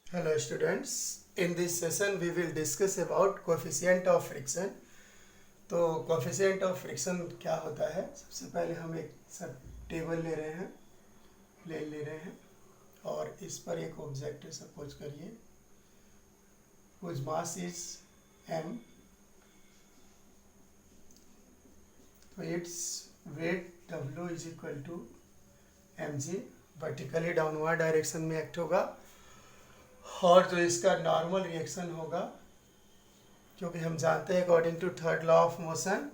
Hello students, in this session we will discuss about coefficient of friction. तो coefficient of friction क्या होता है? सबसे पहले हम एक सब टेबल ले रहे हैं, प्लेन ले रहे हैं और इस पर एक ऑब्जेक्ट है, सपोज करिए whose mass is m, तो its weight w is equal to mg, vertically downward direction में एक्ट होगा और जो इसका नॉर्मल रिएक्शन होगा, क्योंकि हम जानते हैं according to third law of motion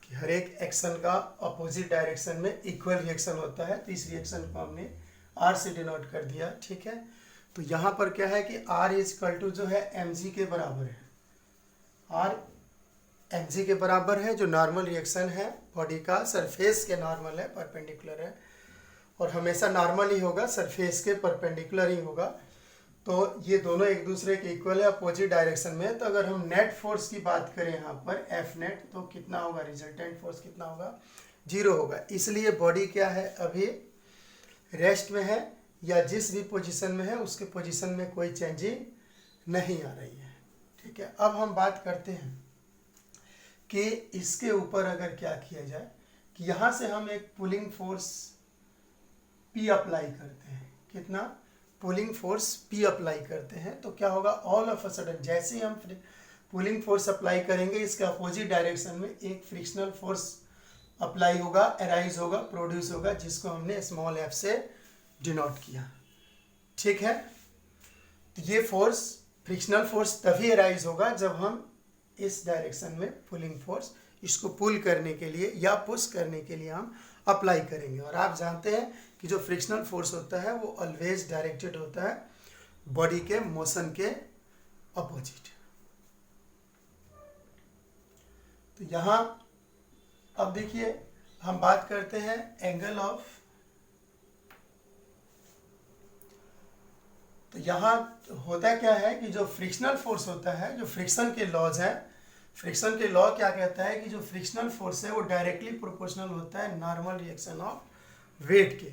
कि हर एक एक्शन का अपोजिट डायरेक्शन में इक्वल रिएक्शन होता है, तो इस रिएक्शन को हमने आर से डिनोट कर दिया। ठीक है, तो यहाँ पर क्या है कि आर इज इक्वल टू जो है एम जी के बराबर है, आर एम जी के बराबर है। जो नॉर्मल रिएक्शन है बॉडी का सरफेस के नॉर्मल है, परपेंडिकुलर है और हमेशा नॉर्मल ही होगा, सरफेस के परपेंडिकुलर ही होगा। तो ये दोनों एक दूसरे के इक्वल है अपोजिट डायरेक्शन में। तो अगर हम नेट फोर्स की बात करें यहाँ पर एफ नेट, तो कितना होगा, रिजल्टेंट फोर्स कितना होगा, 0 होगा। इसलिए बॉडी क्या है, अभी रेस्ट में है या जिस भी पोजीशन में है उसके पोजीशन में कोई चेंजिंग नहीं आ रही है। ठीक है, अब हम बात करते हैं कि इसके ऊपर अगर क्या किया जाए कि यहाँ से हम एक पुलिंग फोर्स P अप्लाई करते हैं। कितना, पुलिंग फोर्स P अप्लाई करते हैं, तो क्या होगा, ऑल ऑफ अ सडन जैसे ही हम पुलिंग फोर्स अप्लाई करेंगे इसके अपोजिट डायरेक्शन में एक फ्रिक्शनल फोर्स अप्लाई होगा, अराइज होगा, प्रोड्यूस होगा, जिसको हमने स्मॉल f से डिनोट किया। ठीक है, तो ये फोर्स फ्रिक्शनल फोर्स तभी अराइज होगा जब हम इस डायरेक्शन में पुलिंग फोर्स इसको पुल करने के लिए या पुश करने के लिए हम अप्लाई करेंगे। और आप जानते हैं कि जो फ्रिक्शनल फोर्स होता है वो ऑलवेज डायरेक्टेड होता है बॉडी के मोशन के अपोजिट। तो यहाँ अब देखिए हम बात करते हैं एंगल ऑफ, तो यहाँ होता क्या है कि जो फ्रिक्शनल फोर्स होता है, जो फ्रिक्शन के लॉज हैं, फ्रिक्शन के लॉ क्या कहता है कि जो फ्रिक्शनल फोर्स है वो डायरेक्टली प्रोपोर्शनल होता है नॉर्मल रिएक्शन ऑफ वेट के।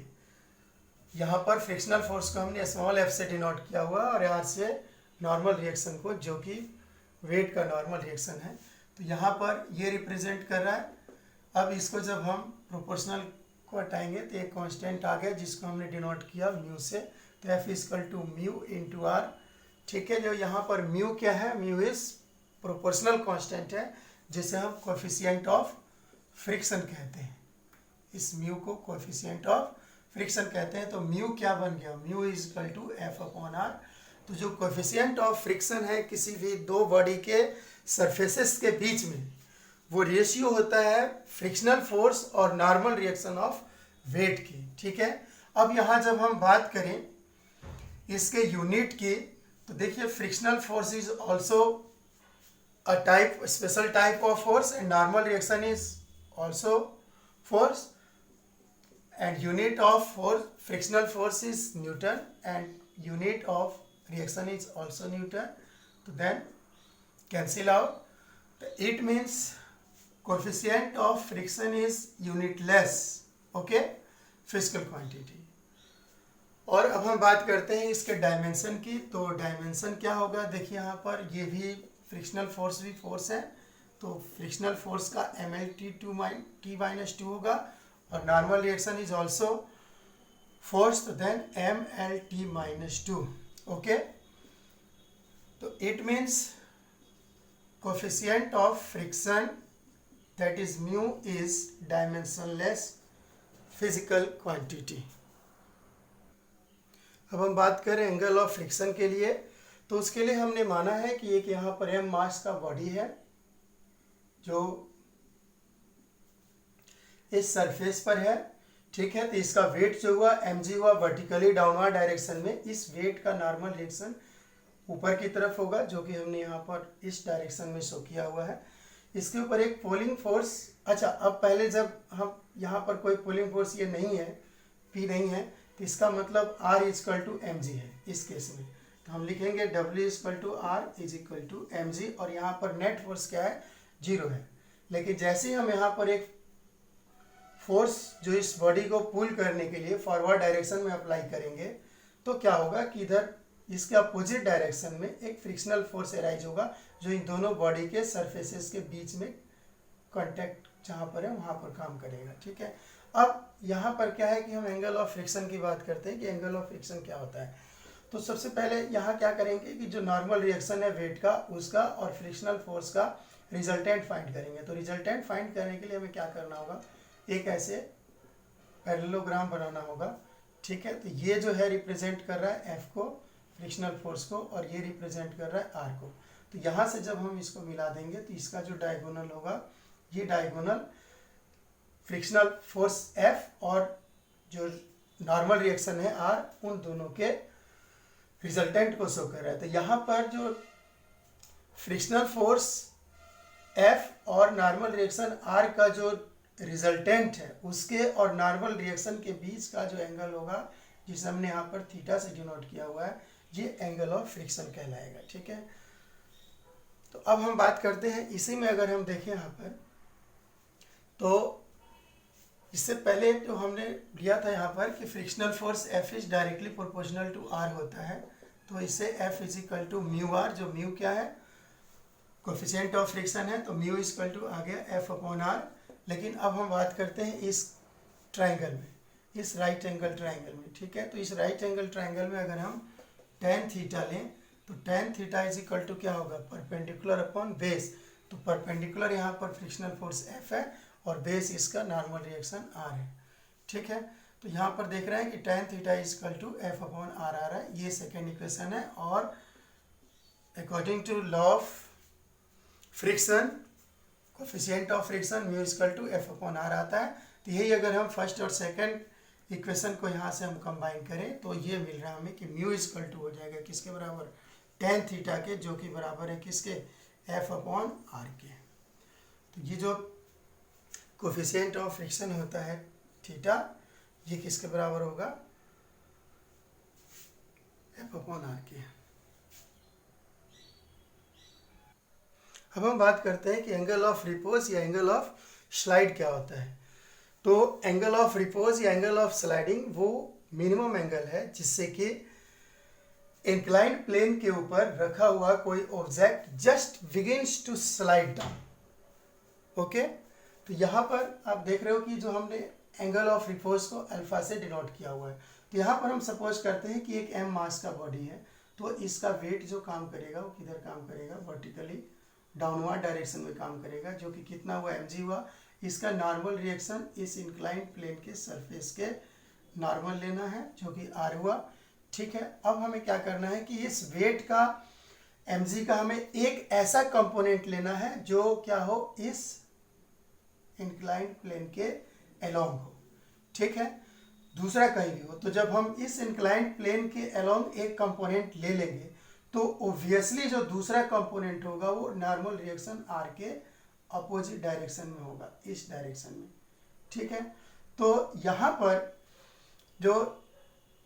यहाँ पर फ्रिक्शनल फोर्स को हमने स्मॉल एफ से डिनोट किया हुआ और आर से नॉर्मल रिएक्शन को, जो कि वेट का नॉर्मल रिएक्शन है। तो यहाँ पर ये रिप्रेजेंट कर रहा है। अब इसको जब हम प्रोपोर्शनल को हटाएंगे तो एक कांस्टेंट आ गया जिसको हमने डिनोट किया म्यू से, तो F equal to mu into R. ठीक है, जो यहाँ पर म्यू क्या है, म्यू इज प्रोपोर्शनल कांस्टेंट है जिसे हम कोएफिशिएंट ऑफ फ्रिक्शन कहते हैं। इस म्यू को कोएफिशिएंट ऑफ फ्रिक्शन कहते हैं। तो म्यू क्या बन गया, mu is equal to F upon R. तो जो कोएफिशिएंट ऑफ फ्रिक्शन है किसी भी दो बॉडी के सरफेसेस के बीच में, वो रेशियो होता है फ्रिक्शनल फोर्स और नॉर्मल रिएक्शन ऑफ वेट की। ठीक है, अब यहाँ जब हम बात करें इसके यूनिट की, तो देखिए frictional force is also a type, special type of force, and normal reaction is also force, and unit of force, frictional force is Newton and unit of reaction is also Newton. So then cancel out. It means coefficient of friction is unitless, okay, physical quantity. और अब हम बात करते हैं इसके dimension की। तो dimension क्या होगा, देखिए यहाँ पर ये भी फ्रिक्शनल फोर्स भी फोर्स है, तो फ्रिक्शनल फोर्स का M L T minus two होगा और normal reaction is also force, तो then M L T minus two. Okay, तो it means coefficient of friction that is mu is dimensionless physical quantity. अब हम बात करें angle of friction के लिए, तो उसके लिए हमने माना है कि एक यहाँ पर एम मास का बॉडी है जो इस सरफेस पर है। ठीक है, तो इसका वेट जो हुआ mg हुआ वर्टिकली डाउनवर्ड डायरेक्शन में। इस वेट का नॉर्मल रिएक्शन ऊपर की तरफ होगा, जो कि हमने यहाँ पर इस डायरेक्शन में शो किया हुआ है। इसके ऊपर एक पुलिंग फोर्स, अच्छा अब पहले जब हम यहाँ पर कोई पुलिंग फोर्स ये नहीं है, P नहीं है, तो इसका मतलब R इक्वल टू mg है इस केस में। तो हम लिखेंगे W equal to R is equal to M G, और यहाँ पर नेट फोर्स क्या है, 0 है। लेकिन जैसे ही हम यहाँ पर एक फोर्स जो इस बॉडी को पुल करने के लिए फॉरवर्ड डायरेक्शन में अप्लाई करेंगे, तो क्या होगा कि इधर इसके अपोजिट डायरेक्शन में एक फ्रिक्शनल फोर्स एराइज होगा जो इन दोनों बॉडी के सरफेसेस के बीच में कांटेक्ट जहाँ पर है वहाँ पर काम करेगा। ठीक है, अब यहाँ पर क्या है कि हम एंगल ऑफ फ्रिक्शन की बात करते हैं कि एंगल ऑफ फ्रिक्शन क्या होता है। तो सबसे पहले यहाँ क्या करेंगे कि जो नॉर्मल रिएक्शन है वेट का उसका और फ्रिक्शनल फोर्स का रिजल्टेंट फाइंड करेंगे। तो रिजल्टेंट फाइंड करने के लिए हमें क्या करना होगा, एक ऐसे पैरेललोग्राम बनाना होगा। ठीक है, तो ये जो है रिप्रेजेंट कर रहा है एफ को, फ्रिक्शनल फोर्स को, और ये रिप्रेजेंट कर रहा है आर को। तो यहाँ से जब हम इसको मिला देंगे तो इसका जो डायगोनल होगा, ये डायगोनल फ्रिक्शनल फोर्स एफ और जो नॉर्मल रिएक्शन है आर, उन दोनों के रिजल्टेंट को शो कर रहा है। तो यहाँ पर जो फ्रिक्शनल फोर्स एफ और नॉर्मल रिएक्शन आर का जो रिजल्टेंट है उसके और नॉर्मल रिएक्शन के बीच का जो एंगल होगा, जिसे हमने यहाँ पर थीटा से डिनोट किया हुआ है, ये एंगल ऑफ फ्रिक्शन कहलाएगा। ठीक है, तो अब हम बात करते हैं इसी में अगर हम देखें यहाँ पर, तो इससे पहले जो हमने लिया था यहाँ पर कि frictional force F is directly proportional to R होता है, तो इससे F is equal to mu R, जो म्यू क्या है, कोफिशिएंट ऑफ फ्रिक्शन है, तो म्यू इज इक्वल टू आ गया एफ अपॉन आर। लेकिन अब हम बात करते हैं इस ट्राइंगल में, इस राइट एंगल ट्राइंगल में। ठीक है, तो इस राइट एंगल ट्राइंगल में अगर हम टेन थीटा लें तो tan theta is equal to क्या होगा, परपेंडिकुलर अपॉन बेस। तो परपेंडिकुलर यहाँ पर फ्रिक्शनल फोर्स एफ है और बेस इसका नॉर्मल रिएक्शन आर है। ठीक है, तो यहाँ पर देख रहे हैं कि ten theta is equal to F upon R आ रहा है, ये सेकेंड इक्वेशन है। और according to law of friction, coefficient of friction mu is equal to F upon R आता है। तो यही अगर हम फर्स्ट और सेकेंड इक्वेशन को यहाँ से हम कंबाइन करें तो ये मिल रहा है हमें कि म्यू इज इक्वल टू हो जाएगा किसके बराबर, टेन थीटा के, जो कि बराबर है किसके, एफ अपॉन आर के। तो ये जो कोफिशिएंट ऑफ फ्रिक्शन होता है थीटा, ये किसके बराबर होगा, एफ अपॉन आर के। अब हम बात करते हैं कि एंगल ऑफ रिपोज या एंगल ऑफ स्लाइड क्या होता है। तो एंगल ऑफ रिपोज या एंगल ऑफ स्लाइडिंग वो मिनिमम एंगल है जिससे कि इंक्लाइंड प्लेन के ऊपर रखा हुआ कोई object just begins to slide down. Okay, तो यहाँ पर आप देख रहे हो कि जो हमने एंगल ऑफ रिपोज को अल्फा से डिनोट किया हुआ है। तो यहाँ पर हम सपोज करते हैं कि एक एम मास का बॉडी है, तो इसका वेट जो काम करेगा वो किधर काम करेगा, वर्टिकली डाउनवर्ड डायरेक्शन में काम करेगा, जो कि कितना हुआ, mg हुआ। इसका नॉर्मल रिएक्शन इस इंक्लाइंड प्लेन के सरफेस के नॉर्मल लेना है, जो कि r हुआ। ठीक है, अब हमें क्या करना है कि इस वेट का mg का हमें एक ऐसा कंपोनेंट लेना है जो क्या हो, इस इंक्लाइंड प्लेन के अलोंग हो। ठीक है, दूसरा कहीं भी हो। तो जब हम इस इंक्लाइंड प्लेन के अलोंग एक कंपोनेंट ले लेंगे तो ऑब्वियसली जो दूसरा कंपोनेंट होगा वो नॉर्मल रिएक्शन आर के अपोजिट डायरेक्शन में होगा, इस डायरेक्शन में। ठीक है, तो यहाँ पर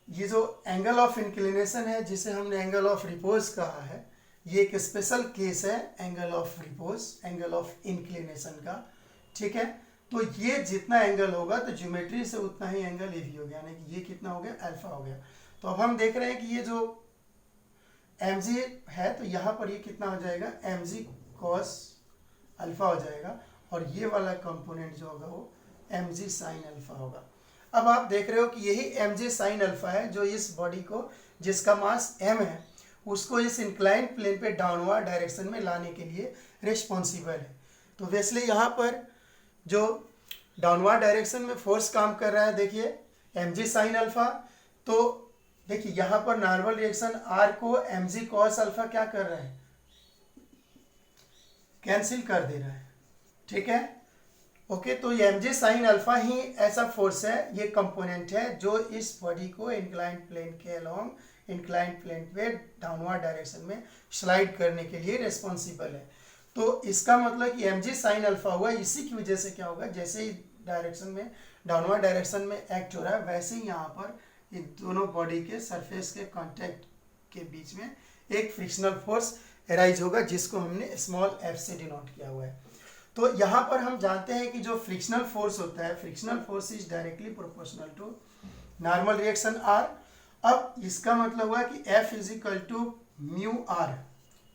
ये जो एंगल ऑफ इंक्लिनेशन है जिसे हमने एंगल ऑफ रिपोज कहा है, ये एक स्पेशल केस है angle of repose, angle of inclination का। ठीक है, तो ये जितना एंगल होगा तो ज्योमेट्री से उतना ही एंगल ये भी हो गया, यानी कि ये कितना हो गया, अल्फा हो गया। तो अब हम देख रहे हैं कि ये जो mg है तो यहाँ पर ये कितना हो जाएगा, mg cos अल्फा हो जाएगा, और ये वाला कंपोनेंट जो होगा वो mg sin अल्फा होगा। अब आप देख रहे हो कि यही mg sin अल्फा है जो इस बॉडी को, जिसका मास m है, उसको इस इंक्लाइंड प्लेन पे डाउनवर्ड डायरेक्शन में लाने के लिए रिस्पॉन्सिबल है। तो वैसे यहाँ पर जो डाउनवर्ड डायरेक्शन में फोर्स काम कर रहा है, देखिए mg sin अल्फा, तो देखिए यहाँ पर नॉर्मल रिएक्शन आर को mg cos अल्फा क्या कर रहा है, कैंसिल कर दे रहा है। ठीक है, ओके, तो ये mg sin अल्फा ही ऐसा फोर्स है, ये कंपोनेंट है जो इस बॉडी को इंक्लाइंड प्लेन के अलोंग इंक्लाइंड प्लेन पे डाउनवर्ड डायरेक्शन में स्लाइड करने के लिए रिस्पॉन्सिबल है। तो इसका मतलब कि mg sin अल्फा हुआ, इसी की वजह से क्या होगा, जैसे ही डायरेक्शन में डाउनवर्ड डायरेक्शन में एक्ट हो रहा है, वैसे ही यहाँ पर इन दोनों बॉडी के सरफेस के कांटेक्ट के बीच में एक फ्रिक्शनल फोर्स एराइज होगा, जिसको हमने स्मॉल f से डिनोट किया हुआ है। तो यहाँ पर हम जानते हैं कि जो फ्रिक्शनल फोर्स होता है, frictional force is directly proportional to normal reaction r, अब इसका मतलब हुआ कि f is equal to mu R,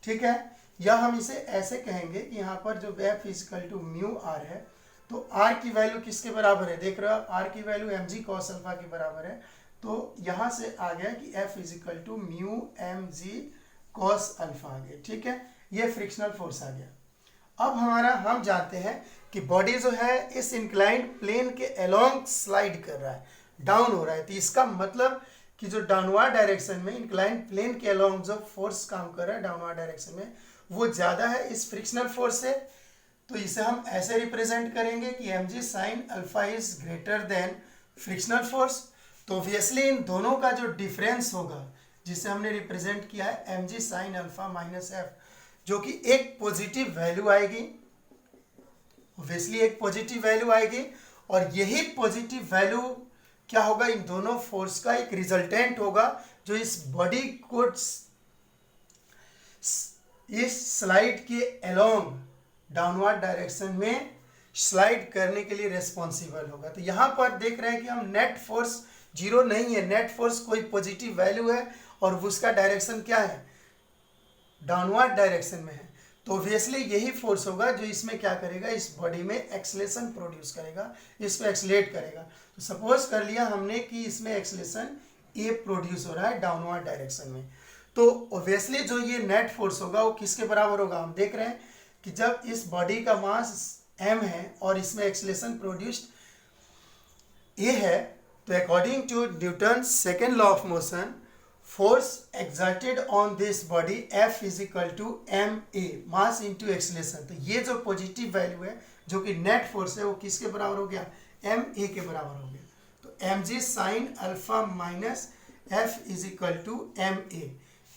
ठीक है, या हम इसे ऐसे कहेंगे कि यहाँ पर जो f is equal to mu R है, तो r की वैल्यू किसके बराबर है, देख रहे हो आप, r की वैल्यू mg cos अल्फा के बराबर है, तो यहाँ से आ गया कि f is equal to mu mg cos alpha आ गया, ठीक है, ये फ्रिक्शनल फोर्स आ गया। अब हम जानते हैं कि बॉडी जो है इस इंक्लाइंड प्लेन के अलोंग स्लाइड कर रहा है, डाउन हो रहा है, तो इसका मतलब कि जो डाउनवर्ड डायरेक्शन में इंक्लाइंड प्लेन के अलोंग जो फोर्स काम कर रहा है डाउनवर्ड डायरेक्शन में, वो ज़्यादा है इस फ्रिक्शनल फोर्स से। तो इसे हम ऐसे रिप्रेजेंट करेंगे कि mg sine alpha is greater than frictional force. तो ऑब्वियसली इन दोनों का जो डिफरेंस होगा, जिसे हमने रिप्रेजेंट किया है mg sine alpha minus F, जो कि एक पॉजिटिव वैल्यू आएगी, ऑब्वियसली एक पॉजिटिव वैल्यू आएगी, और यही पॉजिटिव वैल्यू क्या होगा, इन दोनों फोर्स का एक रिजल्टेंट होगा, जो इस बॉडी को इस स्लाइड के अलोंग डाउनवर्ड डायरेक्शन में स्लाइड करने के लिए रेस्पॉन्सिबल होगा। तो यहाँ पर देख रहे हैं कि हम नेट फोर्स जीरो नहीं है, नेट फोर्स कोई पॉजिटिव वैल्यू है और उसका डायरेक्शन क्या है, डाउनवर्ड डायरेक्शन में है। तो ऑब्वियसली यही फोर्स होगा जो इसमें क्या करेगा, इस बॉडी में एक्सलेशन प्रोड्यूस करेगा, इसको एक्सलेट करेगा। तो सपोज कर लिया हमने कि इसमें एक्सलेशन ए प्रोड्यूस हो रहा है डाउनवर्ड डायरेक्शन में, तो ऑब्वियसली जो ये नेट फोर्स होगा वो किसके बराबर होगा, हम देख रहे हैं कि जब इस बॉडी का मास m है और इसमें एक्सलेशन प्रोड्यूस्ड a है, तो according to Newton second law of motion, force exerted on this body F is equal to ma, mass into acceleration. तो ये जो पॉजिटिव वैल्यू है जो कि नेट फोर्स है, वो किसके बराबर हो गया, ma के बराबर हो गया। तो mg sine alpha minus f is equal to ma,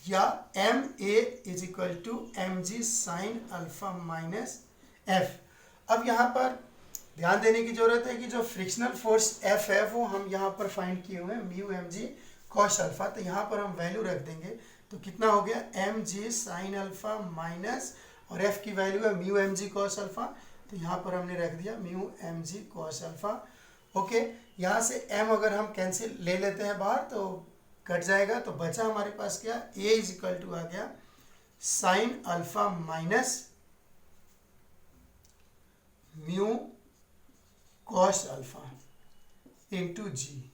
या ma is equal to mg sine alpha minus f। अब यहाँ पर ध्यान देने की जरूरत है कि जो फ्रिक्शनल फोर्स F है वो हम यहाँ पर फाइंड किए हुए हैं म्यू mg cos अल्फा, तो यहाँ पर हम वैल्यू रख देंगे, तो कितना हो गया mg साइन अल्फा माइनस, और f की वैल्यू है म्यू mg cos अल्फा, तो यहाँ पर हमने रख दिया mu mg cos alpha. Okay, यहाँ से m अगर हम कैंसिल ले लेते हैं बाहर तो कट जाएगा, तो बचा हमारे पास क्या, a इज इक्वल टू आ गया sine alpha minus mu cos alpha into G.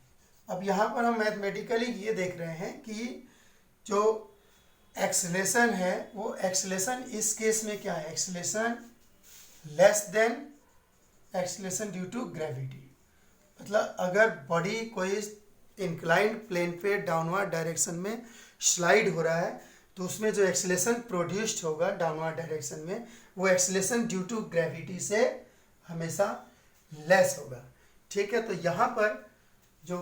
अब यहाँ पर हम मैथमेटिकली ये देख रहे हैं कि जो एक्सलेशन है वो एक्सलेशन इस केस में क्या है, acceleration less than acceleration due to gravity. मतलब अगर बॉडी कोई इंक्लाइंड प्लेन पे डाउनवर्ड डायरेक्शन में स्लाइड हो रहा है, तो उसमें जो एक्सलेशन प्रोड्यूस्ड होगा डाउनवर्ड डायरेक्शन में, वो एक्सलेशन ड्यू टू ग्रेविटी से हमेशा लेस होगा, ठीक है। तो यहाँ पर जो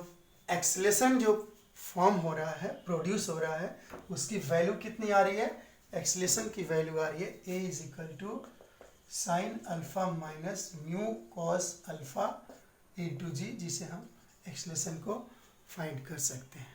एक्सलेशन जो फॉर्म हो रहा है, प्रोड्यूस हो रहा है, उसकी वैल्यू कितनी आ रही है, एक्सलेशन की वैल्यू आ रही है a is equal to sine alpha minus mu cos alpha into G, जिसे हम एक्सलेशन को फाइंड कर सकते हैं।